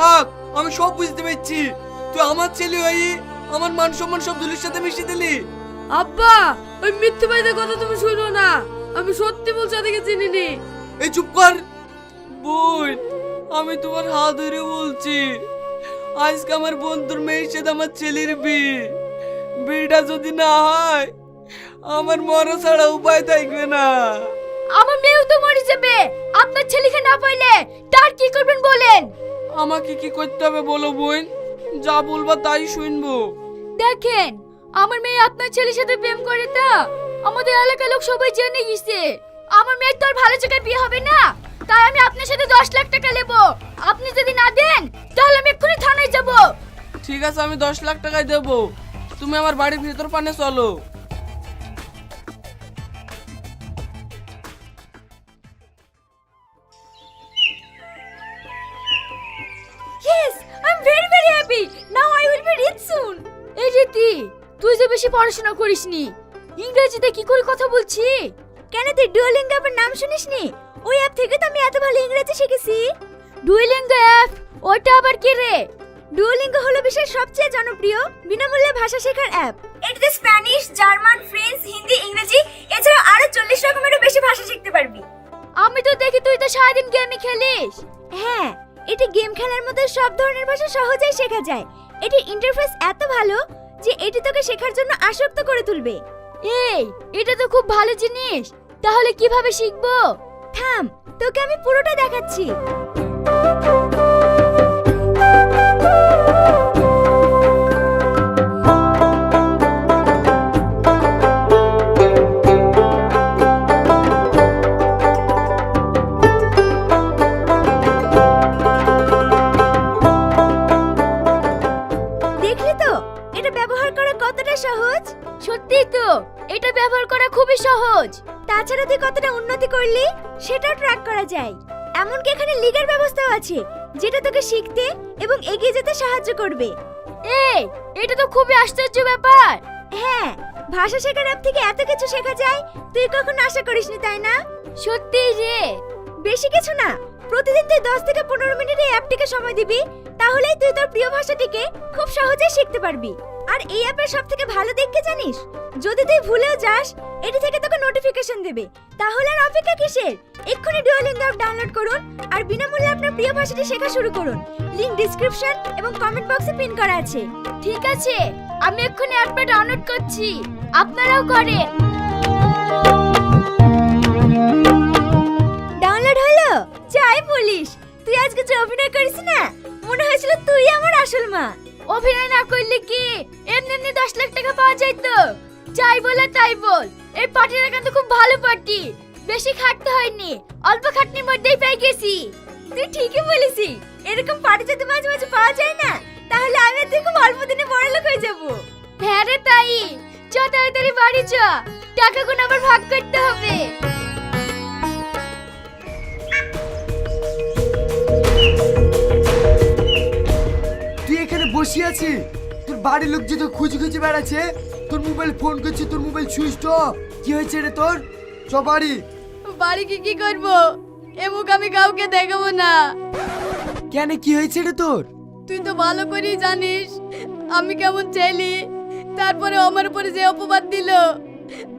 থাক, আমি সব বুঝতে পারছি। তুই আমার ছেলে হয়ে আমার মান সম্মান সব দুলির সাথে মিশিয়ে দিলি। আব্বা, ওই মিথ্যেবাদীদের কথা তুমি শুনো না। আমি সত্যি বলছি, ওদেরকে চিনিনি। এই চুপ কর বোন, আমি তোমার হাত ধরে বলছি, আজকে আমার বন্ধুর মেয়ের সাথে আমার ছেলের বিয়ে। বিয়েটা যদি না হয় আমার মরা ছাড়া উপায় থাকবে না। আমার মেয়েও তো মরে যাবে। আপনার ছেলেকে না পাইলে তার কি করবেন বলেন? আমাকে কি করতে হবে বলো বোন, যা বলবা তাই শুনবো। দেখেন, আমার মেয়ে আপনার ছেলের সাথে প্রেম করে তা আমাদের এলাকার লোক সবাই জেনে গেছে। আমার মেয়ের তো আর ভালো জায়গায় বিয়ে হবে না, তাই আমি আপনার সাথে 10 লাখ টাকা নেব। আপনি যদি না দেন তাহলে আমি এক্ষুনি থানায় যাব। ঠিক আছে, আমি 10 লাখ টাকায় দেবো। তুমি আমার বাড়ির ভিতর পানে চলো। Yes, I'm very very happy. Now I will be rich soon. এই রীতি, তুই যে বেশি পড়াশোনা করিসনি, ইংরেজিতে কি করে কথা বলছি? কেন তুই ডুওলিঙ্গো অ্যাপের নাম শুনিসনি? ওই অ্যাপ থেকে তো আমি এত ভালো ইংরেজি শিখেছি। Duolingo app? ওটা আবার কি রে? ডুওলিঙ্গো হলো বিশ্বের সবচেয়ে জনপ্রিয় বিনামূল্যে ভাষা শেখার অ্যাপ। এটাতে স্প্যানিশ, জার্মান, ফ্রেঞ্চ, হিন্দি, ইংরেজি এছাড়া আরো 40 রকমেরও বেশি ভাষা শিখতে পারবি। আমি তো দেখি তুই তো সারাদিন গেমই খেলিস। হ্যাঁ, এটি গেম খেলার মধ্যে সব ধরনের ভাষা সহজেই শেখা যায়। এটি ইন্টারফেস এত ভালো যে এটি তোকে শেখার জন্য আসক্ত করে তুলবে। এই, এটা তো খুব ভালো জিনিস। তাহলে কিভাবে শিখবো? থাম, তোকে আমি পুরোটা দেখাচ্ছি। দেখলি তো এটা ব্যবহার করা কতটা সহজ? সত্যিই তো, এটা ব্যবহার করা খুবই সহজ। তাছাড়া তুই কতটা উন্নতি করলি সেটাও ট্র্যাক করা যায়। এমনকি এখানে লিগের ব্যবস্থাও আছে যেটা তোকে শিখতে এবং এগিয়ে যেতে সাহায্য করবে। এই, এটা তো খুবই আশ্চর্য ব্যাপার। হ্যাঁ, ভাষা শেখার অ্যাপ থেকে এত কিছু শেখা যায় তুই কখনো আশা করিসনি, তাই না? সত্যিই রে। বেশি কিছু না, প্রতিদিন তুই 10 থেকে 15 মিনিট এই অ্যাপটিকে সময় দিবি, তাহলেই তুই তোর প্রিয় ভাষাটিকে খুব সহজেই শিখতে পারবি। আর এই অ্যাপের সবথেকে ভালো দিক কি জানিস? যদি তুই ভুলেও যাস, এটি থেকে তোকে নোটিফিকেশন দেবে। তাহলে আর অপেক্ষা কিসের? এক্ষুনি ডুওলিঙ্গো অ্যাপ ডাউনলোড করুন আর বিনামূল্যে আপনার প্রিয় ভাষাটি শেখা শুরু করুন। লিংক ডেসক্রিপশন এবং কমেন্ট বক্সে পিন করা আছে। ঠিক আছে, আমি এক্ষুনি অ্যাপটা ডাউনলোড করছি। আপনারাও করেন। ডাউনলোড হলো? যাই বলিস, তুই আজকে যে অভিনয় করিস না, মনে হয়েছিল তুই আমার আসল মা। অভিনয় না করলে কি এমনি এমনি 10 লাখ টাকা পাওয়া যায় তো? যাই বলে তাই বল, এই পার্টিটা কিন্তু খুব ভালো পার্টি। বেশি খাটতে হয়নি, অল্প খাটনির মধ্যেই পেয়ে গেছি। তুই ঠিকই বলেছি, এরকম পার্টি যদি মাঝে মাঝে পাওয়া যায় না, তাহলে আমি তুই খুব অল্প দিনে বড়লোক হয়ে যাব। হ্যাঁ রে তাই, চ তাড়াতাড়ি বাড়ি চ, টাকাগুলো আবার ভাগ করতে হবে। তুই এখানে বসে আছিস, তোর বাড়ির লোক যে তোর খুঁজে খুঁজে বেড়াচ্ছে, তোর মোবাইল ফোন করছে, তোর মোবাইল সুইচ অফ। কি হয়েছে রে তোর? চ বাড়ি। বাড়ি কি করব? এমুক আমি কাউকে দেখাবো না। কেন, কি হয়েছে রে তোর? তুই তো ভালো করেই জানিস আমি কেমন ছেলে। তারপরে আমার উপরে যে অপবাদ দিল,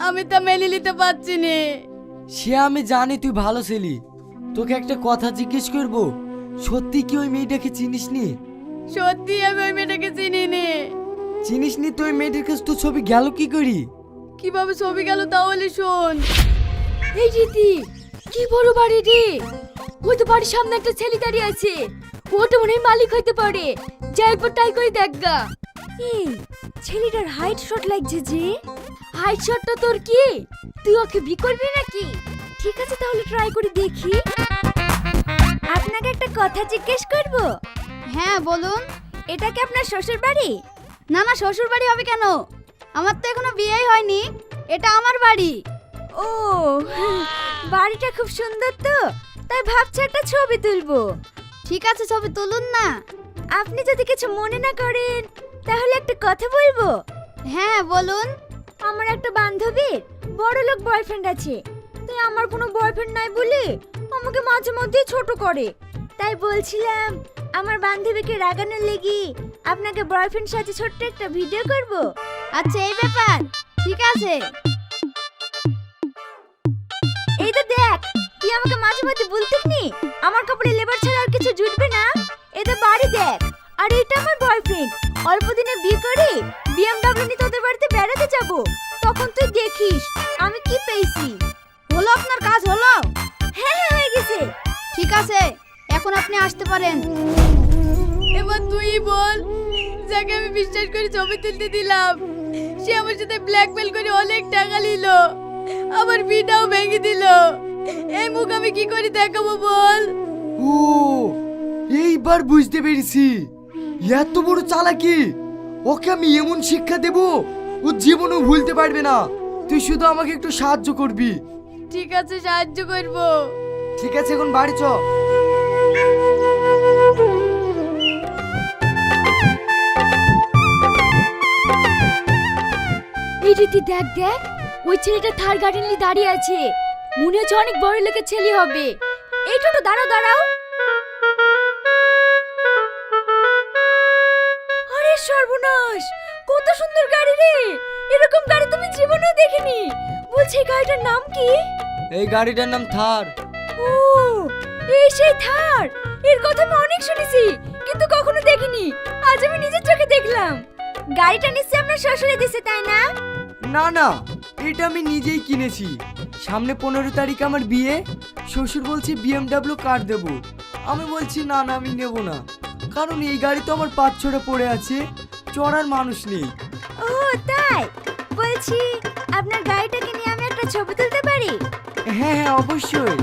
আমি তা মেনে নিতে পারছি না। সে আমি জানি তুই ভালো ছেলে, তোকে একটা কথা জিজ্ঞেস করব, সত্যি কি ওই মেয়েটাকে চিনিস নি? সত্যি আমি ওই মেয়েটাকে চিনি নি। চিনিস নি তো ওই মেয়েটার কাছে তোর ছবি গেল কি করি? কিভাবে ছবি গেল তাহলে শোন। এই রীতি, কি বড় বাড়ি রে! ওই তো বাড়ির সামনে একটা ছেলে দাঁড়িয়ে আছে, ওটা মনে হয় মালিক হইতে পারে। যাই একবার ট্রাই করে দেখগা। এই ছেলেটার হাইট শট লাগছে যে। হাইট শটটা তোর কি? তুই ওকে বি করবি নাকি? ঠিক আছে, তাহলে ট্রাই করে দেখি। আপনাকে একটা কথা জিজ্ঞেস করব। হ্যাঁ বলুন। এটা কি আপনার শ্বশুর বাড়ি? না না, শ্বশুর বাড়ি হবে কেন? আমার তো এখনো বিয়েই হয়নি, এটা আমার বাড়ি। ও, বাড়িটা খুব সুন্দর তো, তাই ভাবছি একটা ছবি তুলবো। ঠিক আছে, ছবি তুলুন না। আপনি যদি কিছু মনে না করেন তাহলে একটা কথা বলবো। হ্যাঁ বলুন। আমার একটা বান্ধবীর বড়লোক বয়ফ্রেন্ড আছে, তাই আমার কোনো বয়ফ্রেন্ড নাই বলে আমাকে মাঝে মধ্যে ছোট করে। তাই বলছিলাম আমার বান্ধবীকে রাগানোর লেগি আপনাকে বয়ফ্রেন্ড সাথে ছোট্ট একটা ভিডিও করব। আচ্ছা এই ব্যাপার, ঠিক আছে। এই তো দেখ, তুই আমাকে মাঝে মাঝে বলতিস নি আমার কাপড়ে লেবার ছাড়া আর কিছু জুটবে না। এই তো বাড়ি দেখ, আর এটা আমার বয়ফ্রেন্ড। অল্প দিনে বিয়ে করে বিএমডব্লিউ নিয়ে তোদের বাড়িতে বেড়াতে যাব, তখন তুই দেখিস আমি কি পেয়েছি। হলো আপনার কাজ হলো? হ্যাঁ হ্যাঁ হয়ে গেছে। ঠিক আছে, এখন আপনি আসতে পারেন। এবার তুই বল, যাকে আমি বিশ্বাস করে ছবি তুলতে দিলাম সে আমার সাথে ব্ল্যাকমেল করে অনেক টাকা নিল, আবার বিটাও ভেঙে দিল। এই মুখ আমি কি করে দেখাবো বল? ও, এইবার বুঝতে পেরেছি এত বড় চালাকি। ওকে আমি এমন শিক্ষা দেব ও জীবনও ভুলতে পারবে না। তুই শুধু আমাকে একটু সাহায্য করবি। ঠিক আছে, সাহায্য করব। ঠিক আছে, এখন বাড়ি চ। এই রীতি দেখ দেখ, ওই ছেলেটা থার গাড়ি নিয়ে দাঁড়িয়ে আছে, মনে হচ্ছে অনেক বড় লোকের ছেলে হবে। এই টোটো দাঁড়াও দাঁড়াও। আরে সর্বনাশ, কত সুন্দর গাড়ি রে! এরকম গাড়ি তুমি জীবনেও দেখিনি। বলছি এই গাড়িটার নাম কি? এই গাড়িটার নাম থার। ও, এই সেই থার। এর কথা আমি অনেক শুনেছি, কিন্তু কখনো দেখিনি। আজ আমি নিজের চোখে দেখলাম। গাড়িটা নিশ্চয়ই আপনার শ্বশুরে দিছে, তাই না? না না, এটা আমি নিজেই কিনেছি। সামনে 15 তারিখ আমার বিয়ে। শ্বশুর বলছে বিএমডব্লিউ কার দেব। আমি বলছি না না, আমি নেব না, কারণ এই গাড়ি তো আমার 5-6টা পড়ে আছে, চড়ার মানুষ নেই। ও তাই? বলছি আপনার গাড়িটাকে নিয়ে আমি একটা ছবি তুলতে পারি? হ্যাঁ হ্যাঁ, অবশ্যই।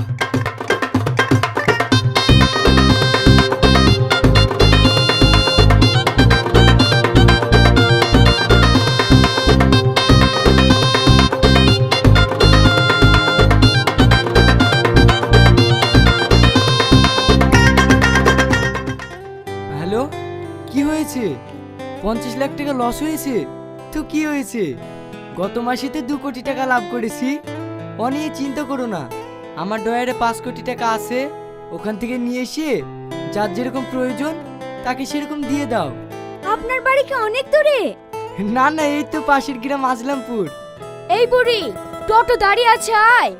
হ্যালো, কি হয়েছে? 50 লাখ টাকা লস হয়েছে তো? কি হয়েছে? গত মাসেতে 2 কোটি টাকা লাভ করেছি। ও নিয়ে চিন্তা করো না, আমার ডয়ারে 5 কোটি টাকা আছে। ওখান থেকে নিয়ে এসে যার যেরকম প্রয়োজন তাকে সেরকম দিয়ে দাও। আপনার বাড়ি কি অনেক দূরে? না না, এই তো পাশের গ্রাম আজলামপুর। এই বুড়ি, টোটো দাঁড়িয়ে আছে, আয়।